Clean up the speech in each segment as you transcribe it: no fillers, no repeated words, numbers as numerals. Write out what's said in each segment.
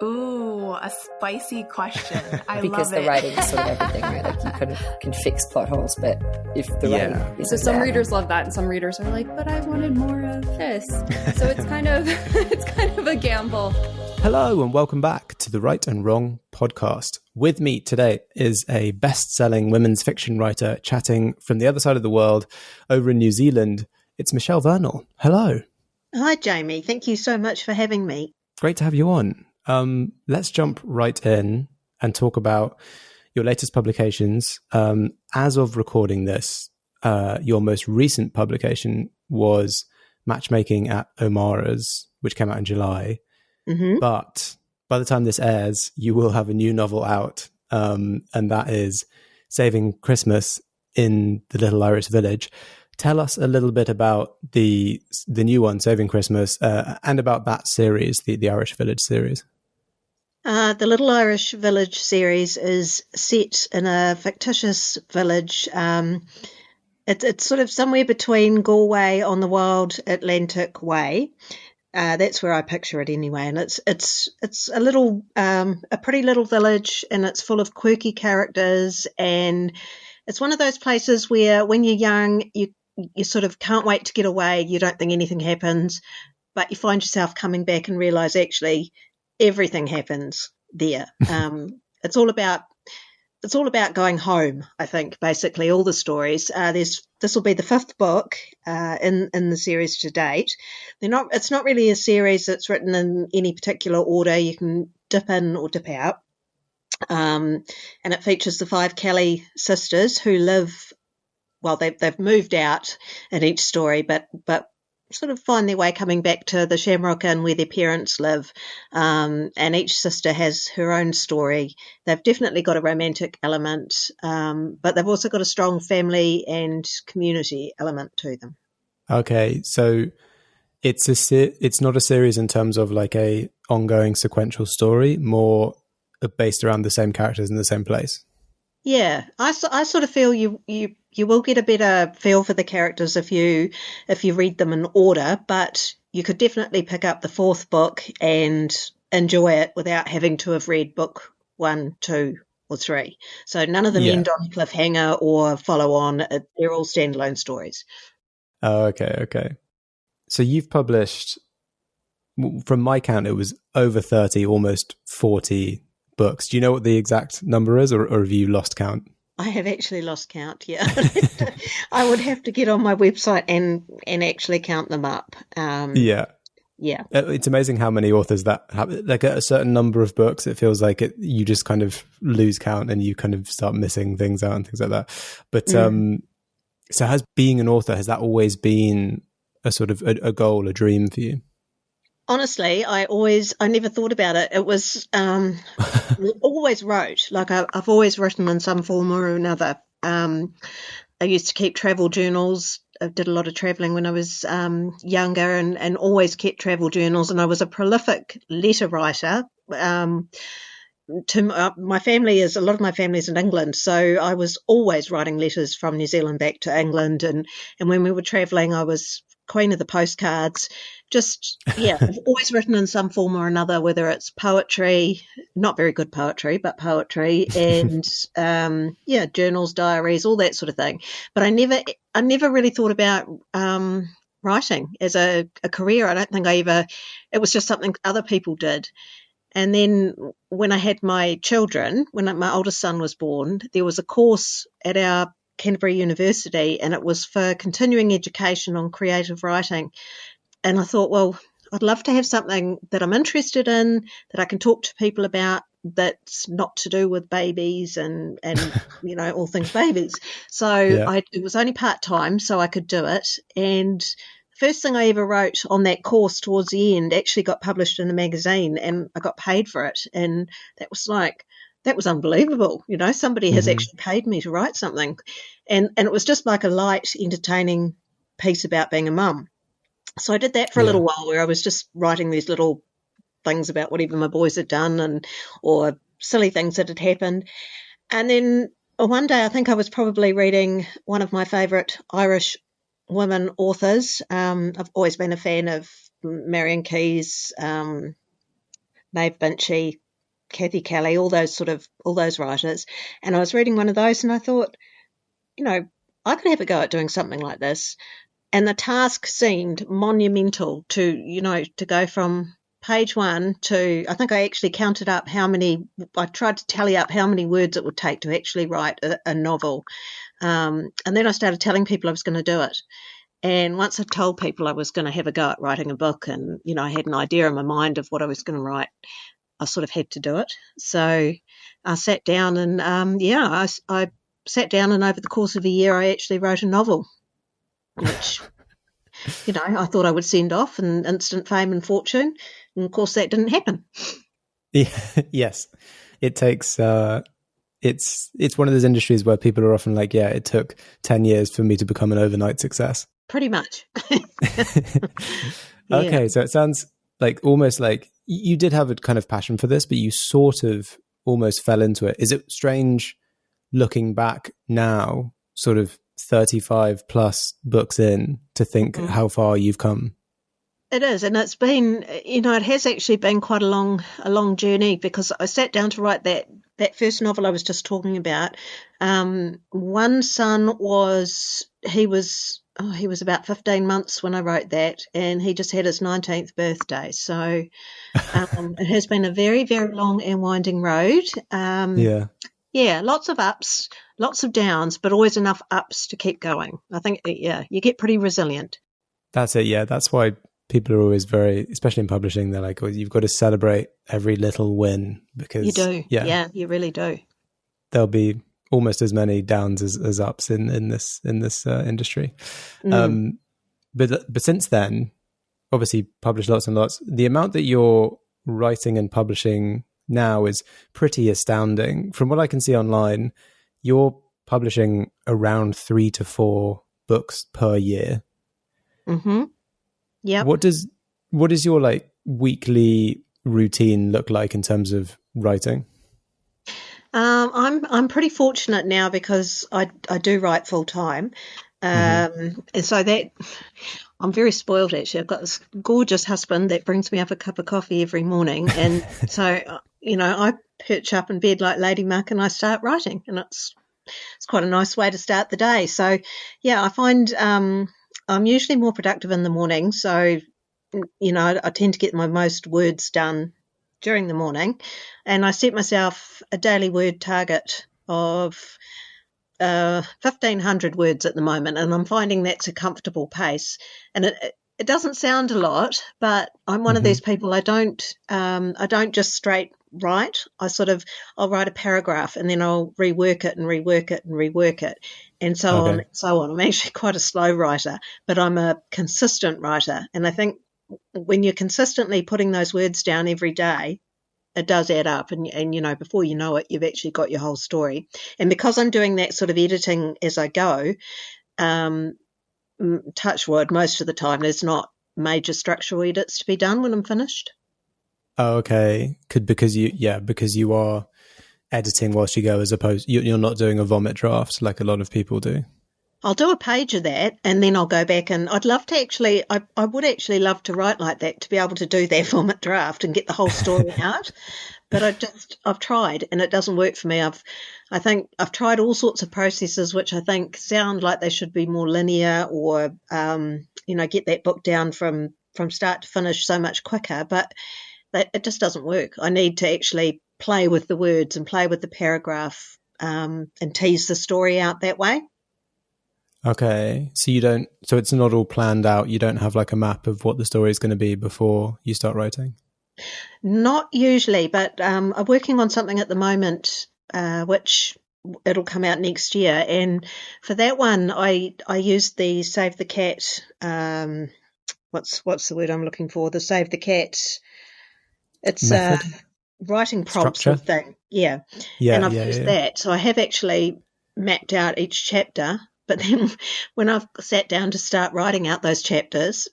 Ooh, a spicy question. I because love the writing is sort of everything, right? Like you kind of can fix plot holes, but if the writing is so some readers love that, and some readers are like, but I wanted more of this. So it's kind of a gamble. Hello and welcome back to the Right and Wrong podcast. With me today is a best-selling women's fiction writer chatting from the other side of the world over in New Zealand. It's Michelle Vernal. Hello. Hi, Jamie. Thank you so much for having me. Great to have you on. Let's jump right in and talk about your latest publications. As of recording this, your most recent publication was Matchmaking at O'Mara's, which came out in July. Mm-hmm. But by the time this airs, you will have a new novel out, and that is Saving Christmas in the Little Irish Village. Tell us a little bit about the new one, Saving Christmas, and about that series, the Irish Village series. The Little Irish Village series is set in a fictitious village. It's sort of somewhere between Galway on the wild Atlantic way. That's where I picture it anyway. And it's a little, a pretty little village, and it's full of quirky characters. And it's one of those places where when you're young, you sort of can't wait to get away. You don't think anything happens, but you find yourself coming back and realize actually everything happens there. It's all about going home, I think, basically, all the stories. This will be the fifth book in the series to date. It's not really a series that's written in any particular order. You can dip in or dip out. And it features the five Kelly sisters who live, well, they've moved out in each story, but sort of find their way coming back to the Shamrock Inn where their parents live, and each sister has her own story. They've definitely got a romantic element, but they've also got a strong family and community element to them. Okay, so it's not a series in terms of like a ongoing sequential story, more based around the same characters in the same place. Yeah, I sort of feel you will get a better feel for the characters if you read them in order, but you could definitely pick up the fourth book and enjoy it without having to have read book 1, 2, or 3. So none of them end on a cliffhanger or follow on. They're all standalone stories. Oh, okay. So you've published, from my count, it was over 30, almost 40 books. Do you know what the exact number is, or have you lost count? I have actually lost count, yeah. I would have to get on my website and actually count them up. Yeah. It's amazing how many authors that have, like a certain number of books, it feels like you just kind of lose count and you kind of start missing things out and things like that. But so has being an author, has that always been a sort of a goal, a dream for you? Honestly, I never thought about it. It was always wrote. Like I've always written in some form or another. I used to keep travel journals. I did a lot of traveling when I was younger, and always kept travel journals. And I was a prolific letter writer. My family is, a lot of my family is in England, so I was always writing letters from New Zealand back to England. And when we were traveling, I was queen of the postcards. I've always written in some form or another, whether it's poetry, not very good poetry, but poetry, and journals, diaries, all that sort of thing. But I never really thought about writing as a career. I don't think it was just something other people did. And then when I had my children, when my oldest son was born, there was a course at our Canterbury University, and it was for continuing education on creative writing. And I thought, well, I'd love to have something that I'm interested in, that I can talk to people about, that's not to do with babies and all things babies. So it was only part-time, so I could do it. And the first thing I ever wrote on that course towards the end actually got published in a magazine, and I got paid for it. And that was unbelievable. Somebody has actually paid me to write something. And it was just like a light, entertaining piece about being a mum. So I did that for a little while, where I was just writing these little things about whatever my boys had done or silly things that had happened. And then one day, I think I was probably reading one of my favourite Irish women authors. I've always been a fan of Marian Keyes, Maeve Binchy, Kathy Kelly, all those writers. And I was reading one of those and I thought, I could have a go at doing something like this. And the task seemed monumental to go from page 1 to, I think I actually counted up I tried to tally up how many words it would take to actually write a novel. And then I started telling people I was going to do it. And once I told people I was going to have a go at writing a book and, I had an idea in my mind of what I was going to write, I sort of had to do it. So I sat down and, I sat down and over the course of a year I actually wrote a novel, which, I thought I would send off and instant fame and fortune. And, of course, that didn't happen. Yeah, yes. It takes it's one of those industries where people are often like, yeah, it took 10 years for me to become an overnight success. Pretty much. Okay, so it sounds like almost like you did have a kind of passion for this, but you sort of almost fell into it. Is it strange looking back now, sort of 35 plus books in, to think how far you've come? It is, and it's been, it has actually been quite a long journey, because I sat down to write that first novel I was just talking about. One son he was about 15 months when I wrote that, and he just had his 19th birthday. So it has been a very, very long and winding road. Yeah, lots of ups, lots of downs, but always enough ups to keep going. I think, you get pretty resilient. That's it, yeah. That's why people are always very, especially in publishing, they're like, oh, you've got to celebrate every little win, because you do. Yeah, you really do. There'll be almost as many downs as ups in this industry. But since then, obviously published lots and lots. The amount that you're writing and publishing now is pretty astounding. From what I can see online, you're publishing around 3 to 4 books per year. Mm-hmm. Yeah. What does your like weekly routine look like in terms of writing? I'm pretty fortunate now, because I do write full time, and so that I'm very spoiled. Actually, I've got this gorgeous husband that brings me up a cup of coffee every morning, and so I perch up in bed like Lady Muck and I start writing, and it's quite a nice way to start the day. So yeah, I find I'm usually more productive in the morning. So I tend to get my most words done during the morning, and I set myself a daily word target of 1,500 words at the moment, and I'm finding that's a comfortable pace. And it doesn't sound a lot, but I'm one of these people. I don't just straight write. I'll write a paragraph and then I'll rework it and rework it and rework it, and so on and so on. I'm actually quite a slow writer, but I'm a consistent writer, and I think when you're consistently putting those words down every day, it does add up, and before you know it, you've actually got your whole story. And because I'm doing that sort of editing as I go, touch wood, most of the time there's not major structural edits to be done when I'm finished. Oh, okay. Because you are editing whilst you go, as opposed you're not doing a vomit draft like a lot of people do. I'll do a page of that, and then I'll go back, and I'd love to actually, I would actually love to write like that, to be able to do that vomit draft and get the whole story out. But I've tried, and it doesn't work for me. I think I've tried all sorts of processes which I think sound like they should be more linear, or get that book down from start to finish so much quicker. But it just doesn't work. I need to actually play with the words and play with the paragraph, and tease the story out that way. Okay, so it's not all planned out. You don't have like a map of what the story is going to be before you start writing? Not usually, but I'm working on something at the moment, which it'll come out next year. And for that one, I used the Save the Cat. What's the word I'm looking for? The Save the Cat. It's writing prompt sort of thing. Yeah. And I've used that. So I have actually mapped out each chapter. But then when I've sat down to start writing out those chapters,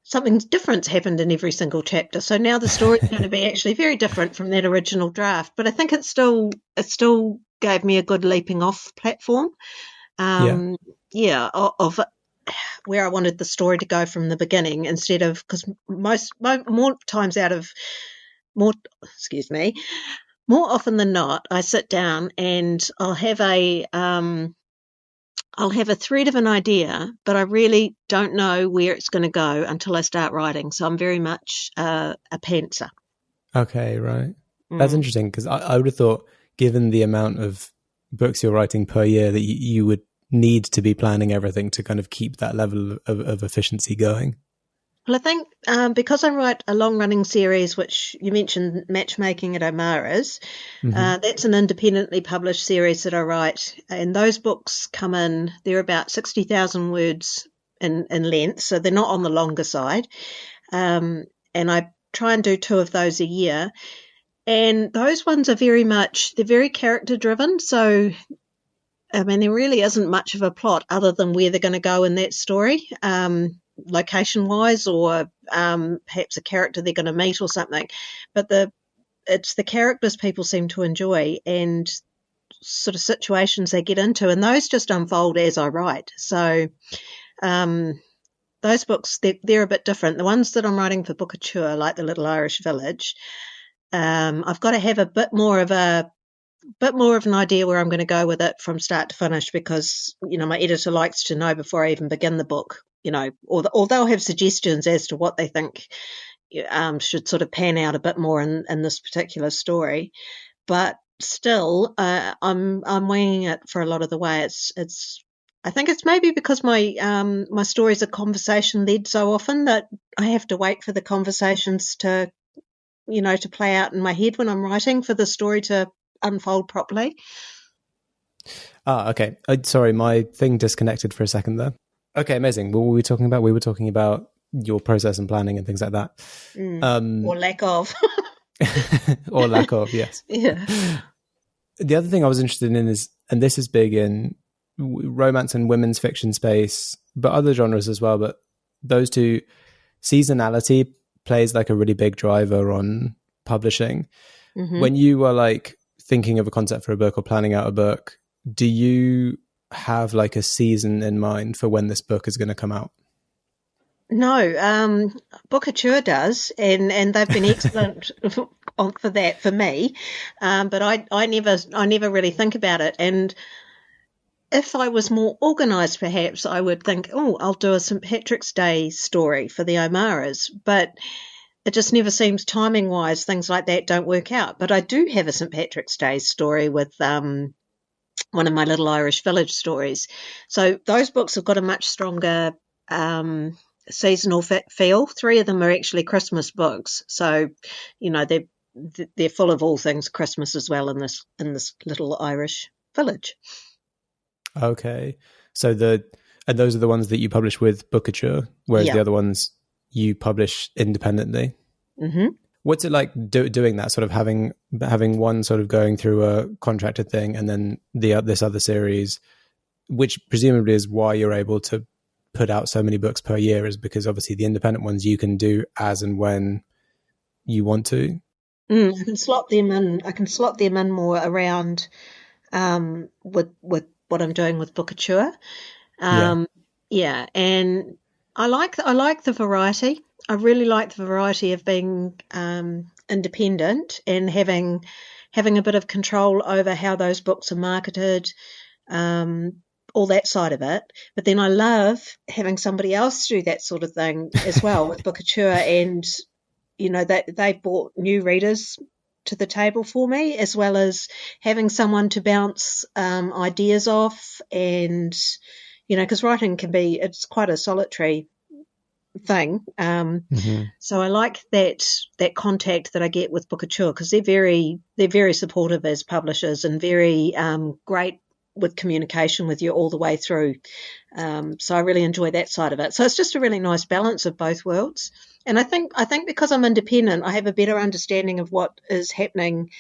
something different's happened in every single chapter. So now the story's going to be actually very different from that original draft. But I think it still gave me a good leaping off platform. Of where I wanted the story to go from the beginning, instead of, because more times out of excuse me, more often than not, I sit down and I'll have a thread of an idea, but I really don't know where it's going to go until I start writing. So I'm very much a pantser. Okay, right. That's interesting, because I would have thought, given the amount of books you're writing per year, that you would need to be planning everything to kind of keep that level of efficiency going. Well, I think because I write a long-running series, which you mentioned, Matchmaking at O'Mara's, that's an independently published series that I write, and those books come in, they're about 60,000 words in length, so they're not on the longer side, and I try and do 2 of those a year, and those ones are they're very character-driven, so I mean, there really isn't much of a plot other than where they're going to go in that story. Location-wise, or perhaps a character they're going to meet or something, but it's the characters people seem to enjoy and sort of situations they get into, and those just unfold as I write. So those books, they're a bit different. The ones that I'm writing for Bookouture, like The Little Irish Village, I've got to have a bit more of an idea where I'm going to go with it from start to finish, because my editor likes to know before I even begin the book, or they'll have suggestions as to what they think should sort of pan out a bit more in this particular story. But still, I'm winging it for a lot of the way. I think it's maybe because my stories are conversation led so often that I have to wait for the conversations to play out in my head when I'm writing for the story to unfold properly. Okay. Sorry, my thing disconnected for a second there. Okay, amazing. What were we talking about? We were talking about your process and planning and things like that. Or lack of. Or lack of, yes. Yeah. The other thing I was interested in is, and this is big in romance and women's fiction space, but other genres as well, but those two, seasonality plays like a really big driver on publishing. When you are like thinking of a concept for a book or planning out a book, do you have like a season in mind for when this book is going to come out? No, Bookouture does, and they've been excellent for that for me. But I never really think about it. And if I was more organised, perhaps I would think, I'll do a St. Patrick's Day story for the O'Maras. But it just never seems, timing wise, things like that don't work out. But I do have a St. Patrick's Day story with one of my Little Irish Village stories. So those books have got a much stronger seasonal feel. 3 of them are actually Christmas books. So, they're full of all things Christmas as well in this Little Irish Village. Okay. So those are the ones that you publish with Bookouture, whereas the other ones you publish independently. What's it like doing that, sort of having one sort of going through a contracted thing, and then this other series, which presumably is why you're able to put out so many books per year, is because obviously the independent ones you can do as and when you want to. I can slot them in more around with what I'm doing with Bookouture. And I like the variety. I really like the variety of being independent and having a bit of control over how those books are marketed, all that side of it. But then I love having somebody else do that sort of thing as well with Bookouture, and that they've brought new readers to the table for me, as well as having someone to bounce ideas off, and because writing it's quite a solitary thing. So I like that contact that I get with Bookouture, because they're very supportive as publishers and very great with communication with you all the way through. So I really enjoy that side of it. So it's just a really nice balance of both worlds. And I think because I'm independent, I have a better understanding of what is happening,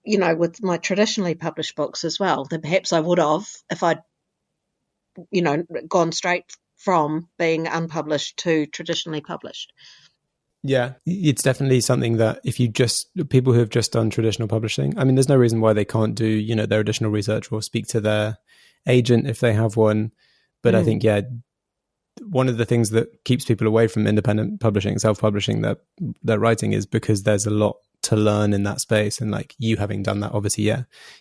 with my traditionally published books as well, than perhaps I would have if I'd, gone straight from being unpublished to traditionally published. Yeah, it's definitely something that people who have just done traditional publishing, I mean, there's no reason why they can't do, their additional research or speak to their agent if they have one. But I think, one of the things that keeps people away from independent publishing, self-publishing their writing, is because there's a lot to learn in that space. And like you having done that, obviously,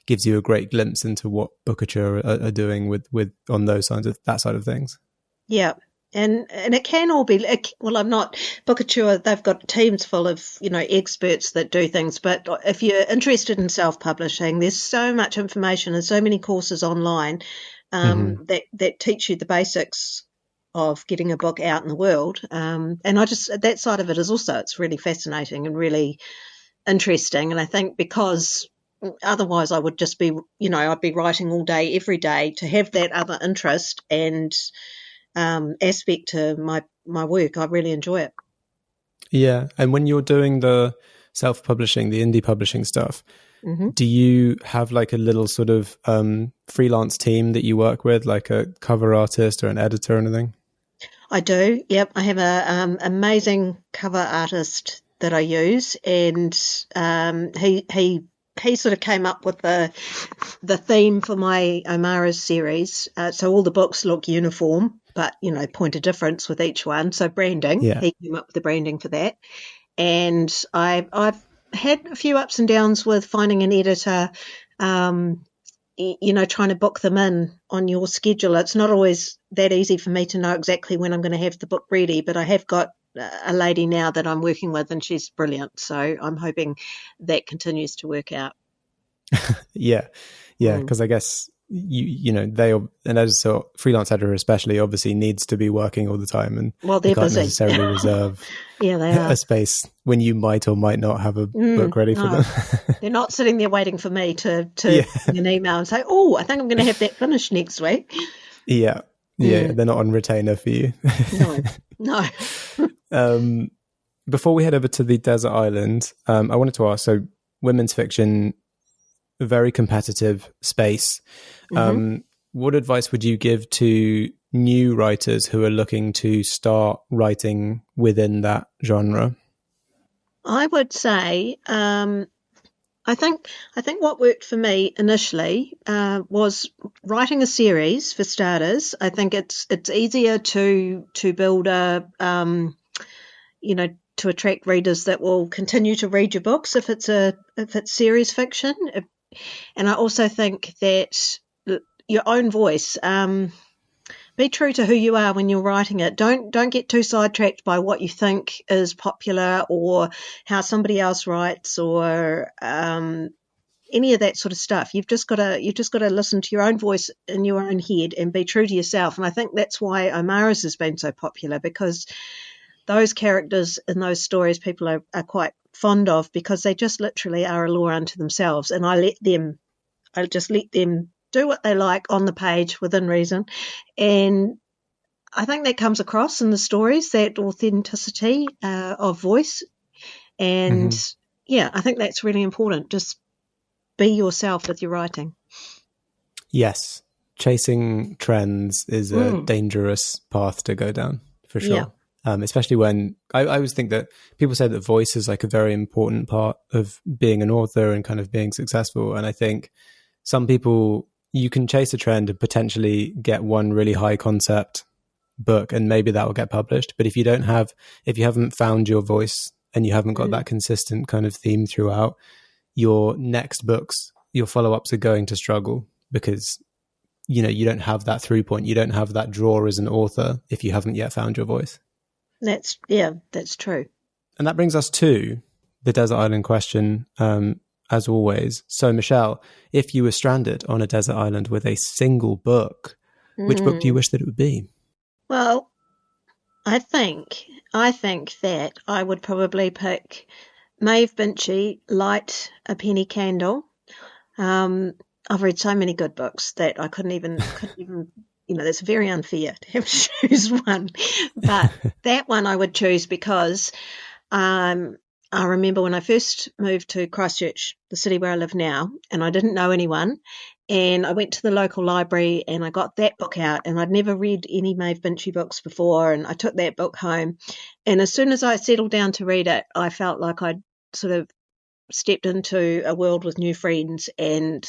gives you a great glimpse into what Bookouture are doing with on those sides of that side of things. Yeah. And it can all be, well, I'm not, Bookouture, they've got teams full of, experts that do things. But if you're interested in self-publishing, there's so much information and so many courses online that teach you the basics of getting a book out in the world. And that side of it is also, it's really fascinating and really interesting. And I think because otherwise I would just be, I'd be writing all day, every day. To have that other interest and aspect to my work, I really enjoy it. Yeah. And when you're doing the self-publishing, the indie publishing stuff, do you have like a little sort of freelance team that you work with, like a cover artist or an editor or anything? I do. Yep. I have a amazing cover artist that I use, and he sort of came up with the theme for my Omara's series. So all the books look uniform, but point of difference with each one. So branding, he came up with the branding for that. And I've had a few ups and downs with finding an editor. Trying to book them in on your schedule. It's not always that easy for me to know exactly when I'm going to have the book ready, but I have got a lady now that I'm working with, and she's brilliant. So I'm hoping that continues to work out. Yeah. Because I guess and as a freelance editor especially, obviously needs to be working all the time, and well, they're can't busy. necessarily reserve they are. a space when you might or might not have a book ready for them. They're not sitting there waiting for me to send an email and say, "Oh, I think I'm going to have that finished next week." Yeah, they're not on retainer for you. No. Before we head over to the desert island, I wanted to ask, so women's fiction, a very competitive space. What advice would you give to new writers who are looking to start writing within that genre? I would say, I think what worked for me initially was writing a series for starters. I think it's easier to build to attract readers that will continue to read your books if it's series fiction. And I also think that your own voice, be true to who you are when you're writing it. Don't get too sidetracked by what you think is popular or how somebody else writes or any of that sort of stuff. You've just got to listen to your own voice in your own head and be true to yourself. And I think that's why Omara's has been so popular, because those characters in those stories people are quite fond of, because they just literally are a law unto themselves. And I just let them do what they like on the page within reason. And I think that comes across in the stories, that authenticity of voice. And I think that's really important. Just be yourself with your writing. Yes. Chasing trends is a dangerous path to go down, for sure. Yeah. Especially when I always think that people say that voice is like a very important part of being an author and kind of being successful. And I think some people, you can chase a trend and potentially get one really high concept book, and maybe that will get published. But if you haven't found your voice and you haven't got that consistent kind of theme throughout, your next books, your follow-ups are going to struggle, because you don't have that through point. You don't have that draw as an author if you haven't yet found your voice. That's true. And that brings us to the desert island question, as always. So, Michelle, if you were stranded on a desert island with a single book, which book do you wish that it would be? Well, I think that I would probably pick Maeve Binchy, Light a Penny Candle. I've read so many good books that I couldn't even that's very unfair to have to choose one. But that one I would choose because I remember when I first moved to Christchurch, the city where I live now, and I didn't know anyone. And I went to the local library and I got that book out, and I'd never read any Maeve Binchy books before. And I took that book home. And as soon as I settled down to read it, I felt like I'd sort of stepped into a world with new friends, and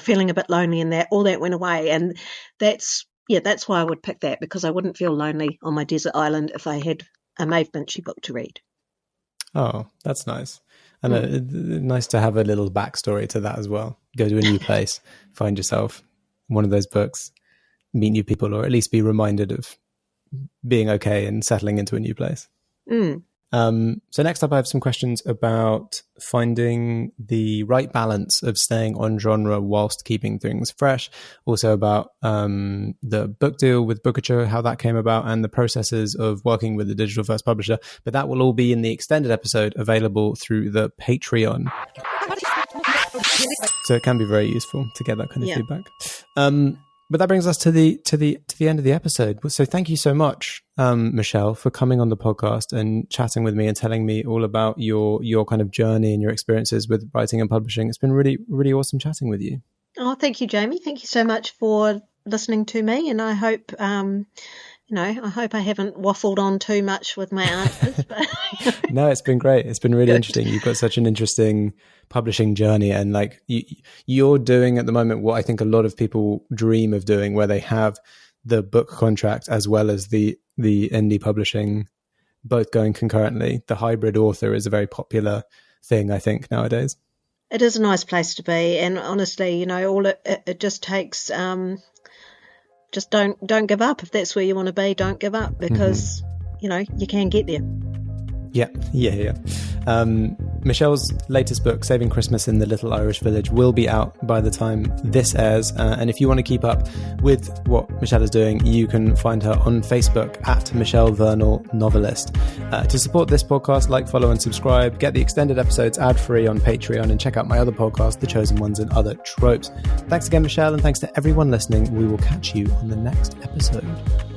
feeling a bit lonely, and that all that went away. And that's why I would pick that, because I wouldn't feel lonely on my desert island if I had a Maeve Binchy book to read. Oh, that's nice. And nice to have a little backstory to that as well. Go to a new place, find yourself one of those books, meet new people, or at least be reminded of being okay and settling into a new place. So next up, I have some questions about finding the right balance of staying on genre whilst keeping things fresh. Also about the book deal with Bookouture, how that came about, and the processes of working with a digital first publisher. But that will all be in the extended episode available through the Patreon. So it can be very useful to get that kind of feedback. But that brings us to the end of the episode. So thank you so much, Michelle, for coming on the podcast and chatting with me and telling me all about your kind of journey and your experiences with writing and publishing. It's been really, really awesome chatting with you. Oh, thank you, Jamie. Thank you so much for listening to me, and I hope I hope I haven't waffled on too much with my answers. But No, it's been great. It's been really interesting. You've got such an interesting publishing journey, and like you're doing at the moment what I think a lot of people dream of doing, where they have the book contract as well as the indie publishing both going concurrently. The hybrid author is a very popular thing, I think, nowadays. it is a nice place to be, and honestly, all it just takes. Just don't give up. If that's where you want to be, don't give up, because you can get there. Yeah. Michelle's latest book, Saving Christmas in the Little Irish Village, will be out by the time this airs. And if you want to keep up with what Michelle is doing, you can find her on Facebook at Michelle Vernal Novelist. To support this podcast, like, follow, and subscribe. Get the extended episodes ad-free on Patreon, and check out my other podcast, The Chosen Ones and Other Tropes. Thanks again, Michelle, and thanks to everyone listening. We will catch you on the next episode.